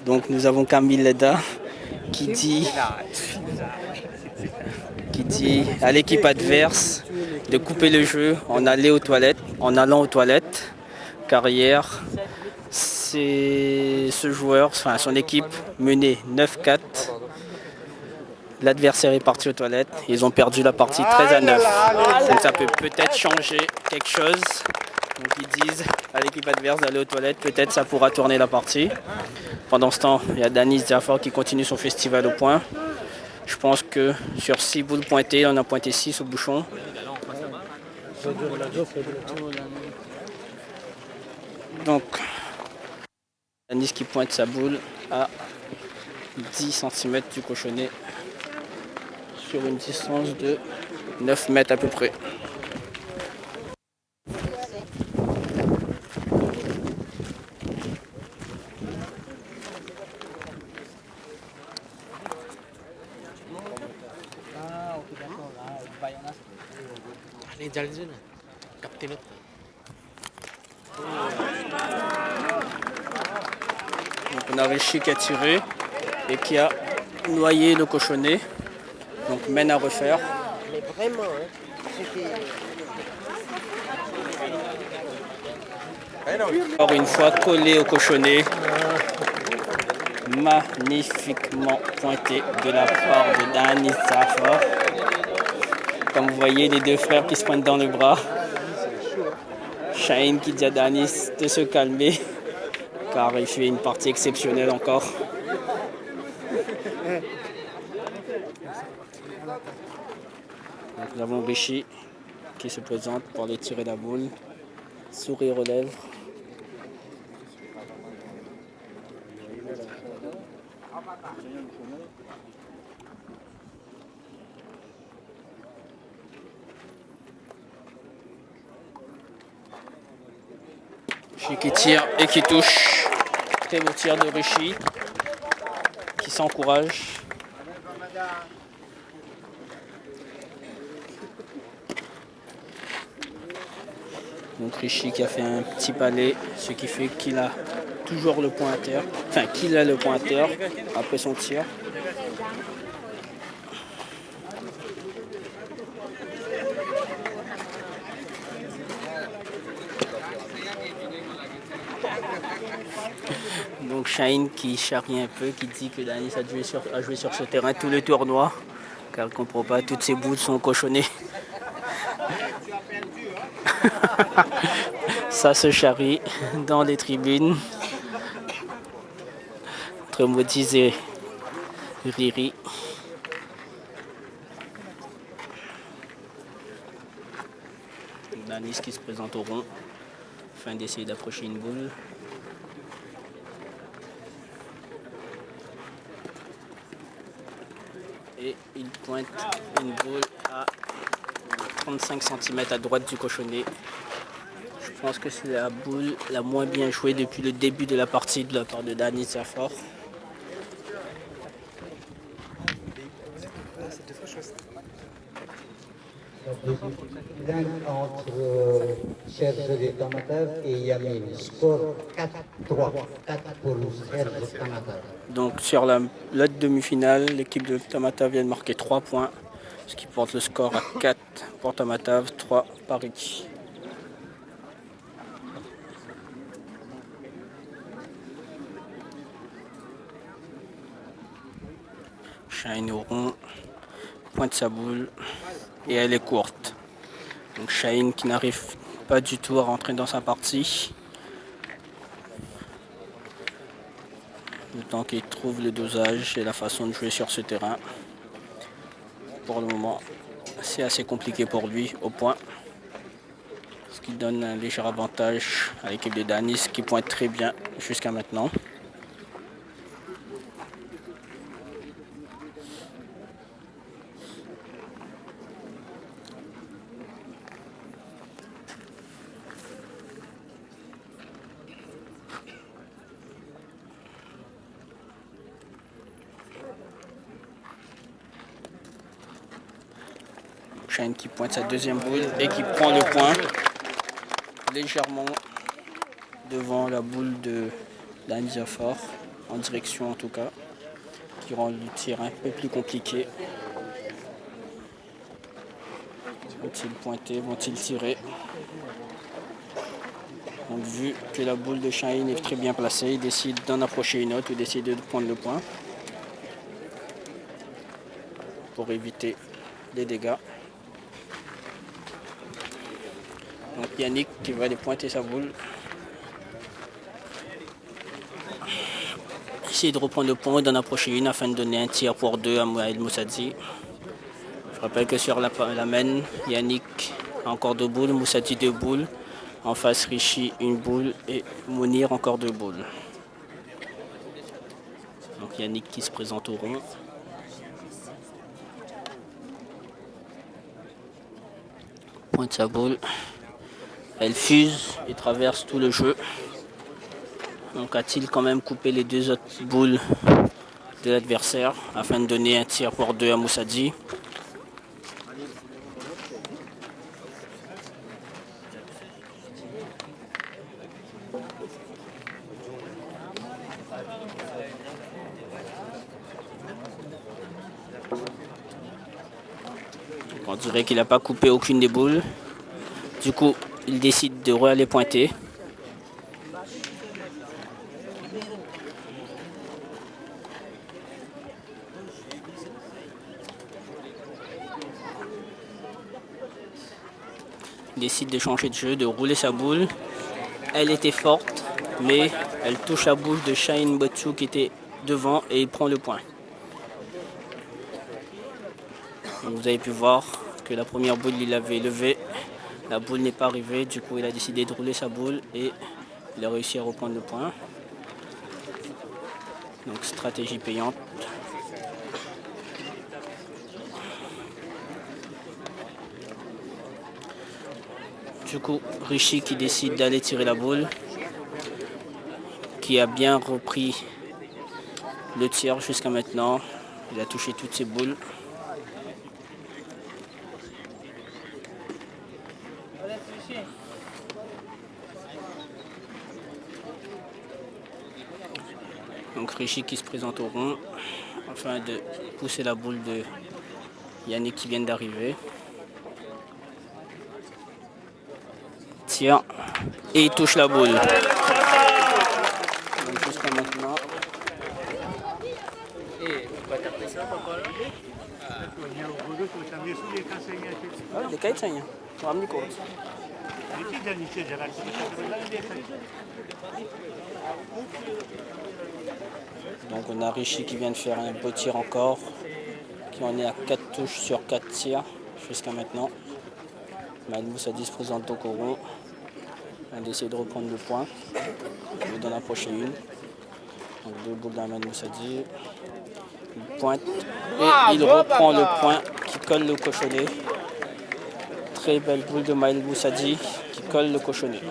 Donc nous avons Camille Leda qui dit à l'équipe adverse de couper le jeu en allant aux toilettes, car hier, c'est ce joueur, enfin son équipe menait 9-4. L'adversaire est parti aux toilettes, ils ont perdu la partie 13-9. Donc ça peut peut-être changer quelque chose. Donc ils disent à l'équipe adverse d'aller aux toilettes, peut-être ça pourra tourner la partie. Pendant ce temps, il y a Danis Diafor qui continue son festival au point. Je pense que sur 6 boules pointées, on a pointé 6 au bouchon. Donc, Danis qui pointe sa boule à 10 cm du cochonnet sur une distance de 9 mètres à peu près. Donc on a Rishi qui a tiré et qui a noyé le cochonnet. Donc mène à refaire. Mais vraiment, Encore une fois collé au cochonnet. Magnifiquement pointé de la part de Danis Diafor. Comme vous voyez, les deux frères qui se pointent dans le bras. Shaheen qui dit à Danis de se calmer, car il fait une partie exceptionnelle encore. Donc, nous avons Rishi qui se présente pour aller tirer la boule. Sourire aux lèvres. Rishi qui tire et qui touche. Très beau tir de Rishi qui s'encourage. Donc Rishi qui a fait un petit palais, ce qui fait qu'il a toujours le point à terre, enfin qu'il a le point à terre après son tir. Donc Shaheen qui charrie un peu, qui dit que Danis a joué sur ce terrain tout le tournoi, car il ne comprend pas, toutes ses boules sont cochonnées. Ça se charrie dans les tribunes entre Modis et Riri. Danis qui se présente au rond afin d'essayer d'approcher une boule. Et il pointe une boule à 35 cm à droite du cochonnet. Je pense que c'est la boule la moins bien jouée depuis le début de la partie de la part de Danis Diafor. Entre Serge Tamatev et Yamin. Score 4-3. 4 pour Serge Tamatev. Donc sur la demi-finale, l'équipe de Tamatave vient de marquer 3 points, ce qui porte le score à 4 pour Tamatave, 3 Paris. Shaheen au rond, pointe sa boule et elle est courte. Donc Shaheen qui n'arrive pas du tout à rentrer dans sa partie. Le temps qu'il trouve le dosage et la façon de jouer sur ce terrain. Pour le moment, c'est assez compliqué pour lui au point. Ce qui donne un léger avantage à l'équipe de Danis qui pointe très bien jusqu'à maintenant. Shaheen qui pointe sa deuxième boule et qui prend le point légèrement devant la boule de Danis Diafor. en direction en tout cas, qui rend le tir un peu plus compliqué. Vont-ils pointer, vont-ils tirer? Donc vu que la boule de Shaheen est très bien placée, il décide d'en approcher une autre ou décide de prendre le point pour éviter les dégâts. Donc Yannick qui va aller pointer sa boule. Essayer de reprendre le point et d'en approcher une afin de donner un tir pour 2 à Mohamed Moussadi. Je rappelle que sur la main, Yannick a encore 2 boules, Moussadi 2 boules. En face, Rishi 1 boule et Mounir encore 2 boules. Donc Yannick qui se présente au rond. Pointe sa boule. Elle fuse et traverse tout le jeu. Donc a-t-il quand même coupé les 2 autres boules de l'adversaire afin de donner un tir pour 2 à Moussadi. On dirait qu'il n'a pas coupé aucune des boules. Du coup, il décide de re-aller pointer. Il décide de changer de jeu, de rouler sa boule. Elle était forte, mais elle touche la bouche de Shaheen Botchou qui était devant et il prend le point. Donc vous avez pu voir que la première boule, il l'avait levée. La boule n'est pas arrivée, du coup il a décidé de rouler sa boule et il a réussi à reprendre le point. Donc stratégie payante. Du coup, Rishi qui décide d'aller tirer la boule, qui a bien repris le tir jusqu'à maintenant. Il a touché toutes ses boules. Donc Rishi qui se présente au rond afin de pousser la boule de Yannick qui vient d'arriver. Tire et il touche la boule. Donc jusqu'à maintenant. Donc on a Rishi qui vient de faire un beau tir encore, qui en est à 4 touches sur 4 tirs jusqu'à maintenant. Mohamed Moussadi se présente donc au rond. On va essayer de reprendre le point. Il va d'en approcher une. Donc 2 boules d'Mohamed Moussadi. Il pointe et il reprend le point qui colle le cochonnet. Très belle boule de Mohamed Moussadi qui colle le cochonnet.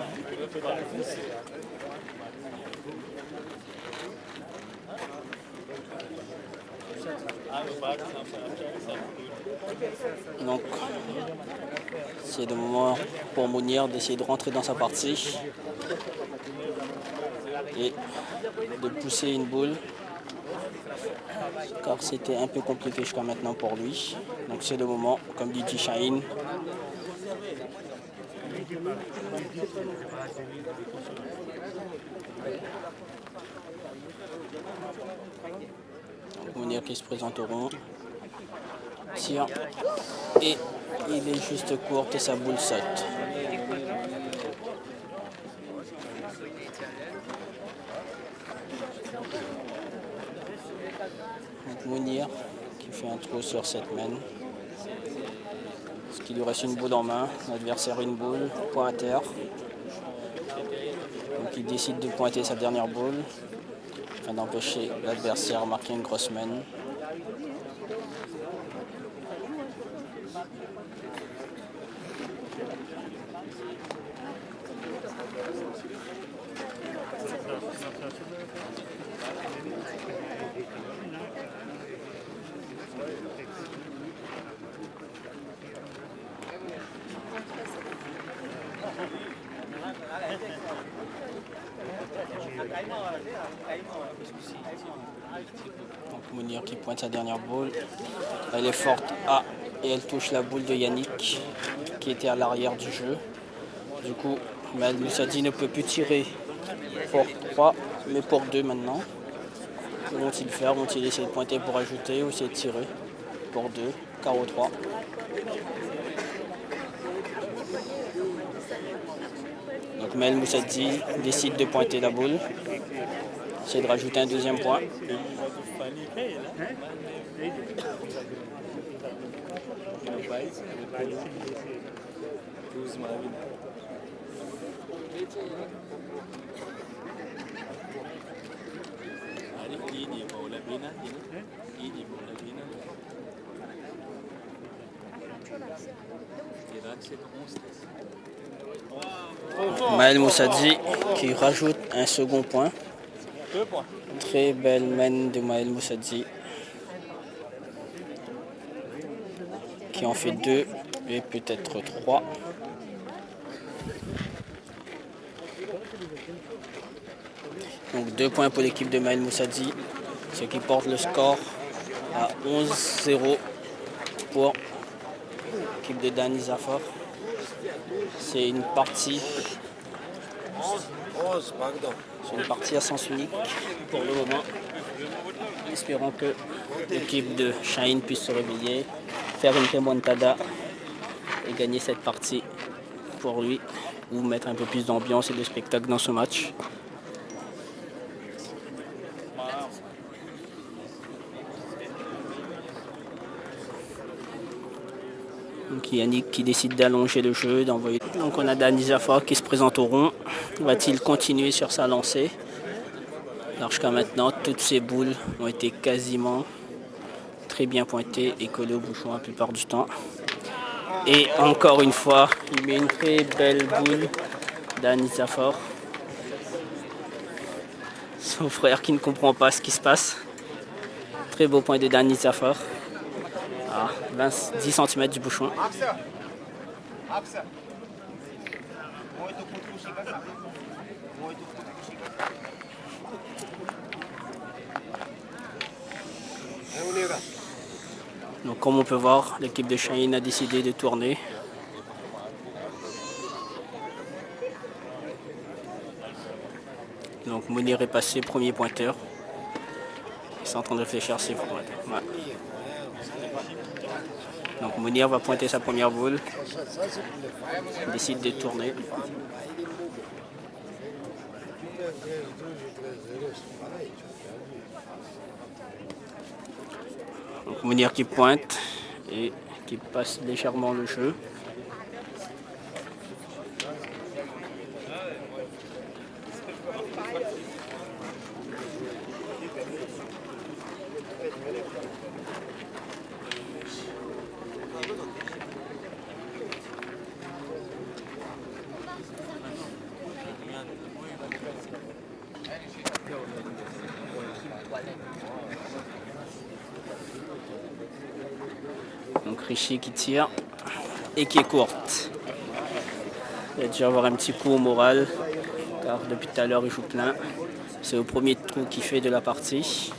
Donc, c'est le moment pour Mounir d'essayer de rentrer dans sa partie et de pousser une boule, car c'était un peu compliqué jusqu'à maintenant pour lui. Donc c'est le moment, comme dit Shaheen. Mounir qui se présente au rond, tire et il est juste court et sa boule saute. Donc Mounir qui fait un trou sur cette main. Ce qui lui reste une boule en main, l'adversaire une boule, point à terre. Donc il décide de pointer sa dernière boule afin d'empêcher l'adversaire de marquer une grosse main. Donc Mounir qui pointe sa dernière boule. Elle est forte et elle touche la boule de Yannick qui était à l'arrière du jeu. Du coup, Maël Moussadi ne peut plus tirer pour 3, mais pour 2 maintenant. Que vont-ils faire? Vont-ils essayer de pointer pour ajouter ou essayer de tirer pour 2, carreau 3? Donc Maël Moussadi décide de pointer la boule. Essayer de rajouter un deuxième point. Maël Moussadi qui rajoute un second point. Très belle main de Maël Moussadi qui en fait 2 et peut-être 3. Donc 2 points pour l'équipe de Maël Moussadi, ce qui porte le score à 11-0 pour l'équipe de Dani Zafor. C'est une partie à sens unique pour le moment. Espérons que l'équipe de Shaheen puisse se réveiller, faire une remontada et gagner cette partie pour lui, ou mettre un peu plus d'ambiance et de spectacle dans ce match. Donc Yannick qui décide d'allonger le jeu, d'envoyer. Donc on a Dani Zafor qui se présente au rond. Va-t-il continuer sur sa lancée? Alors jusqu'à maintenant, toutes ces boules ont été quasiment très bien pointées et collées au bouchon la plupart du temps. Et encore une fois, il met une très belle boule, Dani Zafor. Son frère qui ne comprend pas ce qui se passe. Très beau point de Dani Zafor. 10 cm du bouchon. Donc comme on peut voir, l'équipe de Shaheen a décidé de tourner. Donc Mounir est passé premier pointeur. Ils sont en train de réfléchir ses points. Ouais. Donc Mounir va pointer sa première boule. Il décide de tourner. Donc Mounir qui pointe et qui passe légèrement le jeu. Donc Rishi qui tire et qui est courte. Il va déjà avoir un petit coup au moral car depuis tout à l'heure il joue plein. C'est le premier trou qu'il fait de la partie.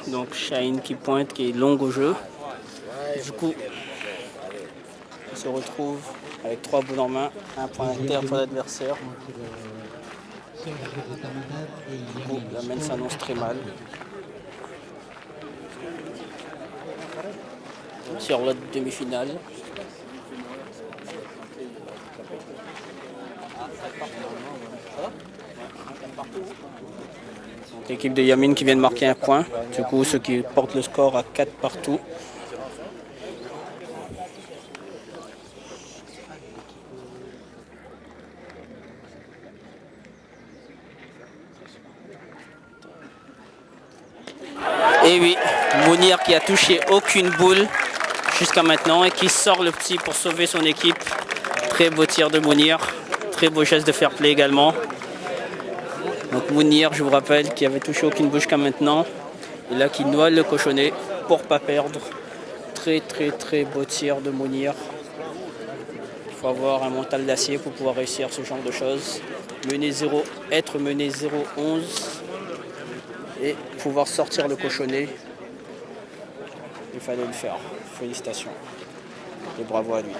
Donc Shaheen qui pointe, qui est longue au jeu. Du coup, il se retrouve avec 3 boules en main, un point inter pour l'adversaire. Du coup, la main s'annonce très mal. Sur la demi-finale. L'équipe de Yamin qui vient de marquer un point, du coup ce qui porte le score à 4 partout. Et oui, Mounir qui a touché aucune boule jusqu'à maintenant et qui sort le petit pour sauver son équipe. Très beau tir de Mounir, très beau geste de fair play également. Donc Mounir, je vous rappelle, qui avait touché aucune boule jusqu'à maintenant. Et là qui noie le cochonnet pour ne pas perdre. Très beau tir de Mounir. Il faut avoir un mental d'acier pour pouvoir réussir ce genre de choses. Être mené 0-11 et pouvoir sortir le cochonnet. Il fallait le faire. Félicitations. Et bravo à lui.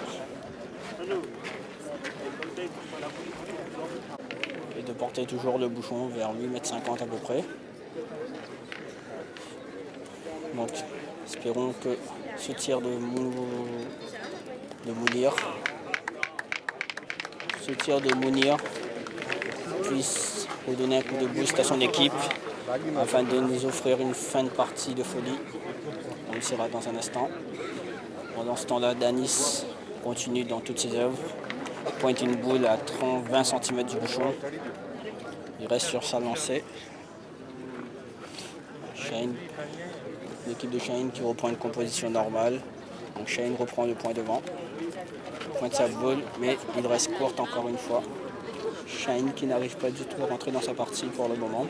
Et de porter toujours le bouchon vers 8,50 m à peu près. Donc espérons que ce tir de Mounir puisse vous donner un coup de boost à son équipe afin de nous offrir une fin de partie de folie. On le saura dans un instant. Pendant ce temps-là, Danis continue dans toutes ses œuvres. Pointe une boule à 20 cm du bouchon. Il reste sur sa lancée. Shane, l'équipe de Shane qui reprend une composition normale. Donc Shane reprend le point devant. Pointe sa boule, mais il reste courte encore une fois. Shane qui n'arrive pas du tout à rentrer dans sa partie pour le moment.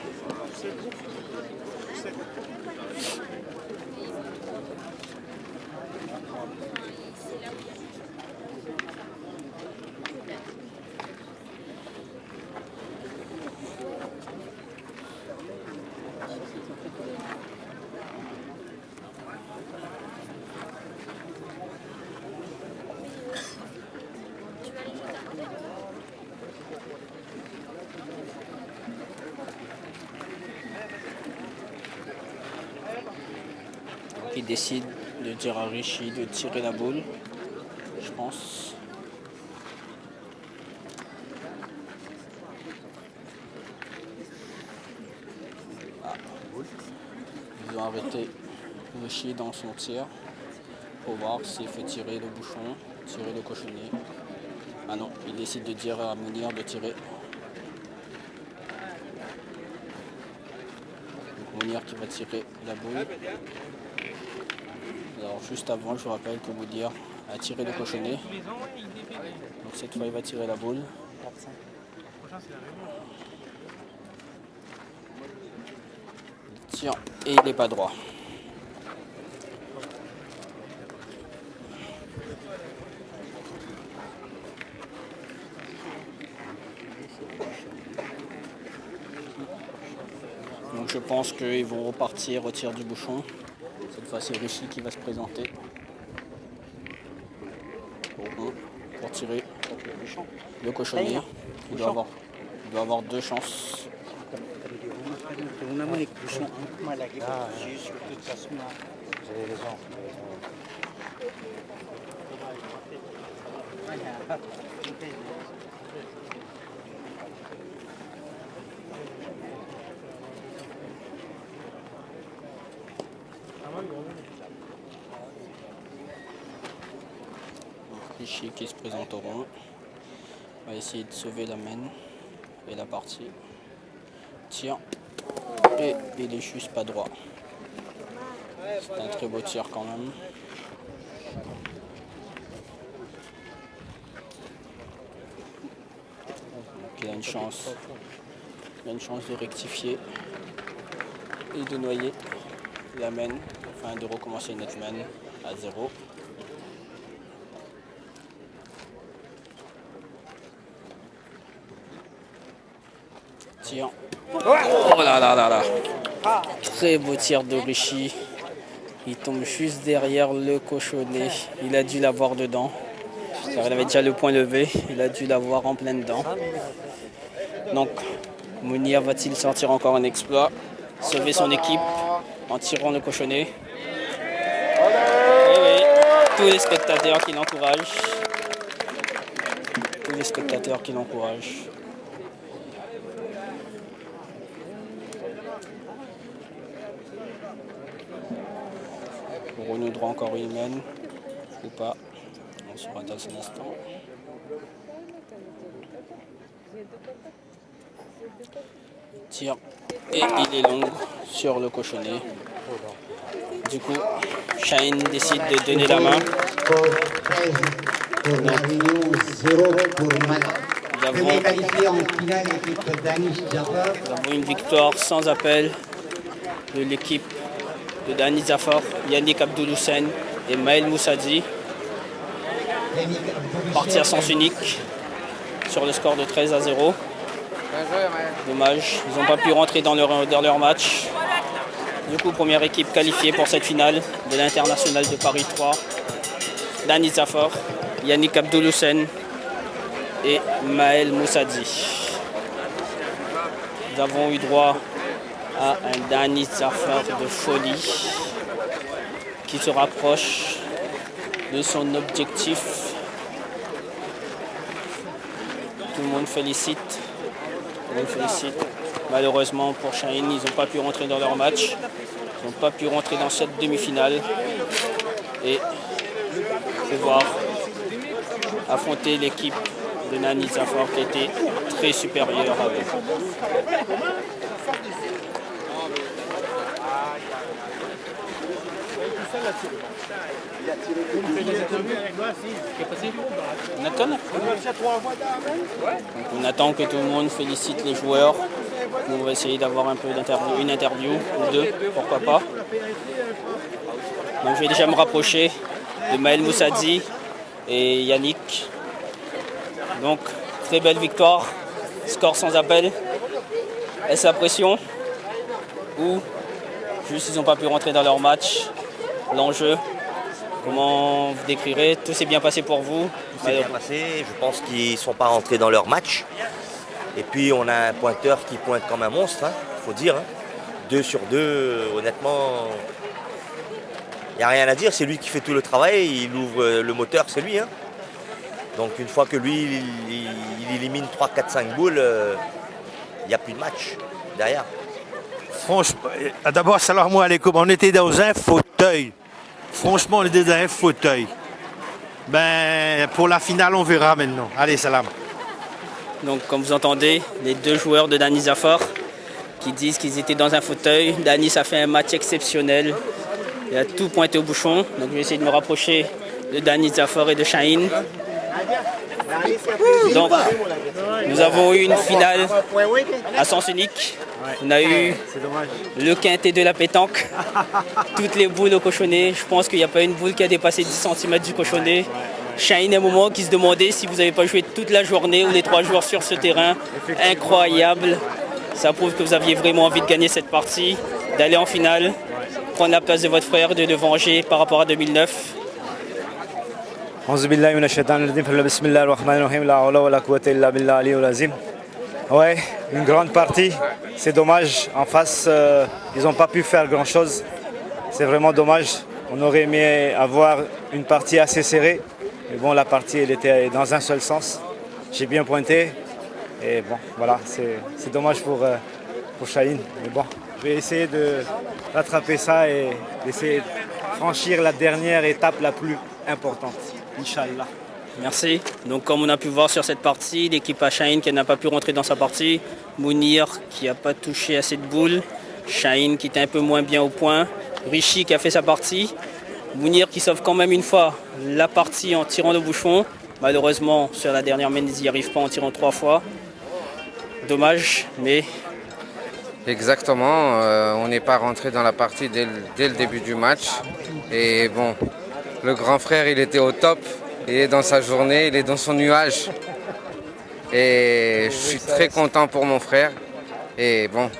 Il décide de dire à Richie de tirer la boule, je pense. Ah. Ils ont arrêté Richie dans son tir pour voir s'il fait tirer le bouchon, tirer le cochonnet. Ah non, il décide de dire à Mounir de tirer. Donc Mounir qui va tirer la boule. Alors juste avant, je vous rappelle que Mounir a tiré le cochonnet. Donc cette fois, il va tirer la boule. Il tire et il n'est pas droit. Donc je pense qu'ils vont repartir au tir du bouchon. Cette fois, c'est Richie qui va se présenter pour tirer le cochonnet. Il doit avoir 2 chances. Richie qui se présenteront. On va essayer de sauver la main et la partie. Tir. Et il est juste pas droit. C'est un très beau tir quand même. Donc il a une chance. Il a une chance de rectifier et de noyer la main afin de recommencer notre main à 0. Tir. Oh là là là là. Très beau tir de Richie. Il tombe juste derrière le cochonnet. Il a dû l'avoir dedans. Car il avait déjà le point levé. Il a dû l'avoir en plein dedans. Donc, Mounir va-t-il sortir encore un exploit? Sauver son équipe en tirant le cochonnet? Et oui, tous les spectateurs qui l'encouragent. Tous les spectateurs qui l'encouragent. On nous droit encore une main ou pas, on saura dans un instant. Tire et il est long sur le cochonnet. Du coup, Shaheen décide de donner la main. Score 13 pour La Réunion, 0 pour Malte. Premier qualifié en finale, l'équipe Danish Jafar. Nous avons une victoire sans appel de l'équipe de Dani Zafar, Yannick Abdouloussen et Maël Moussadi. Partie à sens unique sur le score de 13-0. Dommage, ils n'ont pas pu rentrer dans leur match. Du coup, première équipe qualifiée pour cette finale de l'International de Paris 3. Dani Zafar, Yannick Abdouloussen et Maël Moussadi. Nous avons eu droit à un Dani Zafar de folie qui se rapproche de son objectif. Tout le monde félicite. Malheureusement pour Shaheen, ils n'ont pas pu rentrer dans leur match. Ils n'ont pas pu rentrer dans cette demi-finale. Et pouvoir affronter l'équipe de Dani Zafar qui était très supérieure à eux. On attend que tout le monde félicite les joueurs. On va essayer d'avoir un peu une interview ou deux, pourquoi pas. Donc je vais déjà me rapprocher de Maël Moussadi et Yannick. Donc très belle victoire, score sans appel. Est-ce la pression ou juste ils n'ont pas pu rentrer dans leur match? L'enjeu, comment vous décrirez? Tout s'est bien passé pour vous? Tout s'est bien passé, je pense qu'ils ne sont pas rentrés dans leur match. Et puis on a un pointeur qui pointe comme un monstre, il faut dire. 2 sur 2, honnêtement, il n'y a rien à dire, c'est lui qui fait tout le travail, il ouvre le moteur, c'est lui. Donc une fois que lui, il élimine 3, 4, 5 boules, il n'y a plus de match derrière. Franchement, d'abord, salam alaikum, on était dans un fauteuil. Franchement, on était dans un fauteuil. Ben, pour la finale, on verra maintenant. Allez, salam. Donc, comme vous entendez, les deux joueurs de Dani Zafar qui disent qu'ils étaient dans un fauteuil. Dani, ça fait un match exceptionnel. Il a tout pointé au bouchon. Donc, je vais essayer de me rapprocher de Dani Zafar et de Shaheen. Donc, nous avons eu une finale à sens unique. On a eu le quintet de la pétanque, toutes les boules au cochonnet. Je pense qu'il n'y a pas une boule qui a dépassé 10 cm du cochonnet. Shaheen, à un moment, qui se demandait si vous n'avez pas joué toute la journée ou les 3 jours sur ce terrain. Incroyable. Ça prouve que vous aviez vraiment envie de gagner cette partie, d'aller en finale, prendre la place de votre frère, de le venger par rapport à 2009. Ouais, une grande partie. C'est dommage. En face, ils n'ont pas pu faire grand-chose. C'est vraiment dommage. On aurait aimé avoir une partie assez serrée. Mais bon, la partie, elle était dans un seul sens. J'ai bien pointé. Et bon, voilà, c'est dommage pour Shaheen. Mais bon, je vais essayer de rattraper ça et d'essayer de franchir la dernière étape la plus importante. Inch'Allah. Merci. Donc comme on a pu voir sur cette partie, l'équipe à Shaheen qui n'a pas pu rentrer dans sa partie, Mounir qui n'a pas touché à cette boule, Shaheen qui était un peu moins bien au point, Rishi qui a fait sa partie, Mounir qui sauve quand même une fois la partie en tirant le bouchon. Malheureusement sur la dernière minute ils n'y arrivent pas en tirant 3 fois. Dommage, mais... Exactement, on n'est pas rentré dans la partie dès le début du match. Et bon, le grand frère il était au top. Il est dans sa journée, il est dans son nuage. Et je suis très content pour mon frère. Et bon,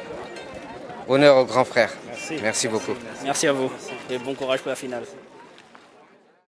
honneur au grand frère. Merci beaucoup. Merci à vous et bon courage pour la finale.